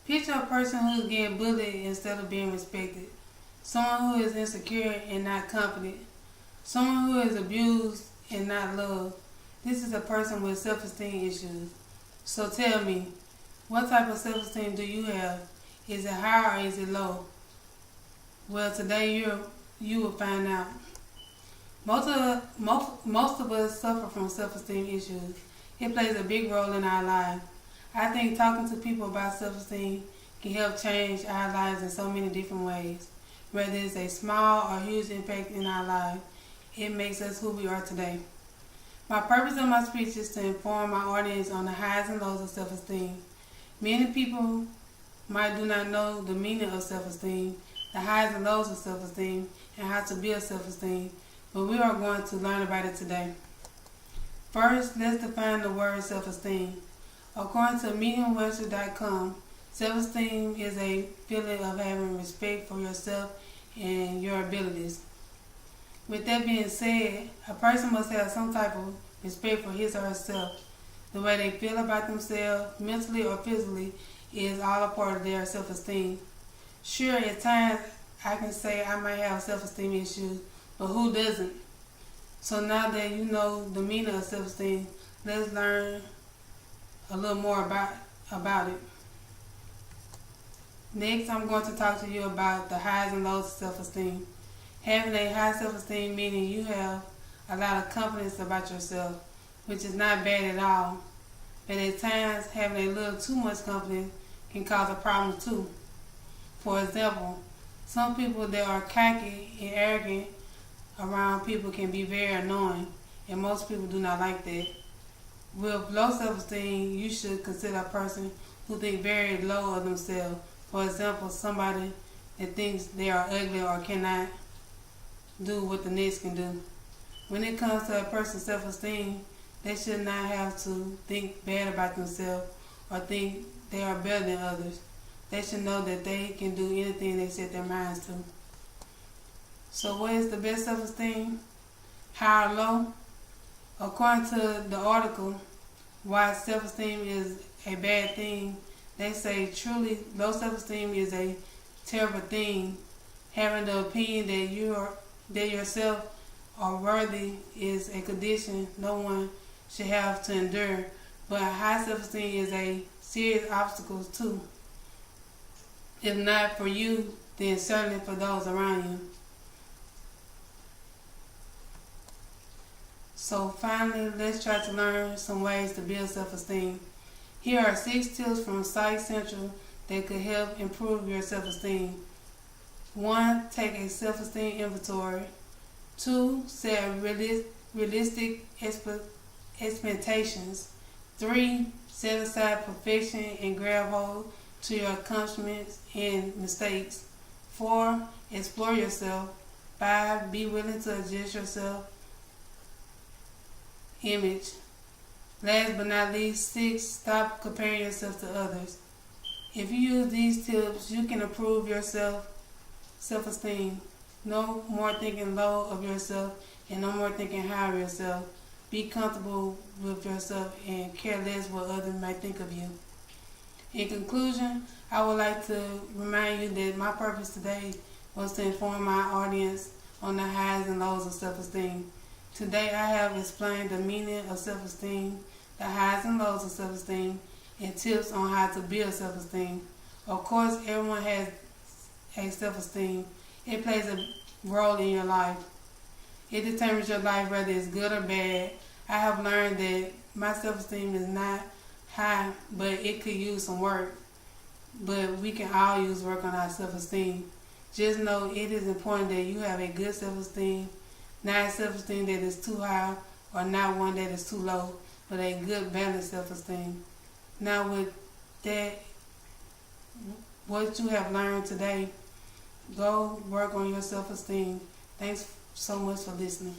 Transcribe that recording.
Picture a person who's getting bullied instead of being respected. Someone who is insecure and not confident. Someone who is abused and not loved. This is a person with self-esteem issues. So tell me, what type of self-esteem do you have? Is it high or is it low? Well, today you will find out. Most of us suffer from self-esteem issues. It plays a big role in our lives. I think talking to people about self-esteem can help change our lives in so many different ways. Whether it's a small or huge impact in our lives, it makes us who we are today. My purpose of my speech is to inform my audience on the highs and lows of self-esteem. Many people might do not know the meaning of self-esteem, the highs and lows of self-esteem, and how to build self-esteem, but we are going to learn about it today. First, let's define the word self-esteem. According to Merriam-Webster.com, self-esteem is a feeling of having respect for yourself and your abilities. With that being said, a person must have some type of respect for his or herself. The way they feel about themselves, mentally or physically, is all a part of their self-esteem. Sure, at times I can say I might have self-esteem issues, but who doesn't? So now that you know the meaning of self-esteem, let's learn a little more about it. Next, I'm going to talk to you about the highs and lows of self-esteem. Having a high self-esteem meaning you have a lot of confidence about yourself, which is not bad at all. But at times, having a little too much confidence can cause a problem too. For example, some people that are cocky and arrogant around people can be very annoying, and most people do not like that. With low self-esteem, you should consider a person who thinks very low of themselves. For example, somebody that thinks they are ugly or cannot do what the next can do. When it comes to a person's self-esteem, they should not have to think bad about themselves or think they are better than others. They should know that they can do anything they set their minds to. So what is the best self-esteem? High or low? According to the article, Why Self-Esteem is a Bad Thing, they say truly low self-esteem is a terrible thing. Having the opinion that yourself are worthy is a condition no one should have to endure, but high self-esteem is a serious obstacle too. If not for you, then certainly for those around you. So finally, let's try to learn some ways to build self-esteem. Here are 6 tips from Site Central that could help improve your self-esteem. 1. Take a self-esteem inventory. 2. Set realistic expectations. 3. Set aside perfection and grab hold to your accomplishments and mistakes. 4. Explore yourself. 5. Be willing to adjust yourself image. Last but not least, 6. Stop comparing yourself to others. If you use these tips, you can improve your self-esteem. No more thinking low of yourself and no more thinking high of yourself. Be comfortable with yourself and care less what others might think of you. In conclusion, I would like to remind you that my purpose today was to inform my audience on the highs and lows of self-esteem. Today I have explained the meaning of self-esteem, the highs and lows of self-esteem, and tips on how to build self-esteem. Of course, everyone has a self-esteem. It plays a role in your life. It determines your life whether it's good or bad. I have learned that my self-esteem is not high, but it could use some work. But we can all use work on our self-esteem. Just know it is important that you have a good self-esteem, not a self-esteem that is too high or not one that is too low, but a good balanced self-esteem. Now with that, what you have learned today, go work on your self-esteem. Thanks so much for listening.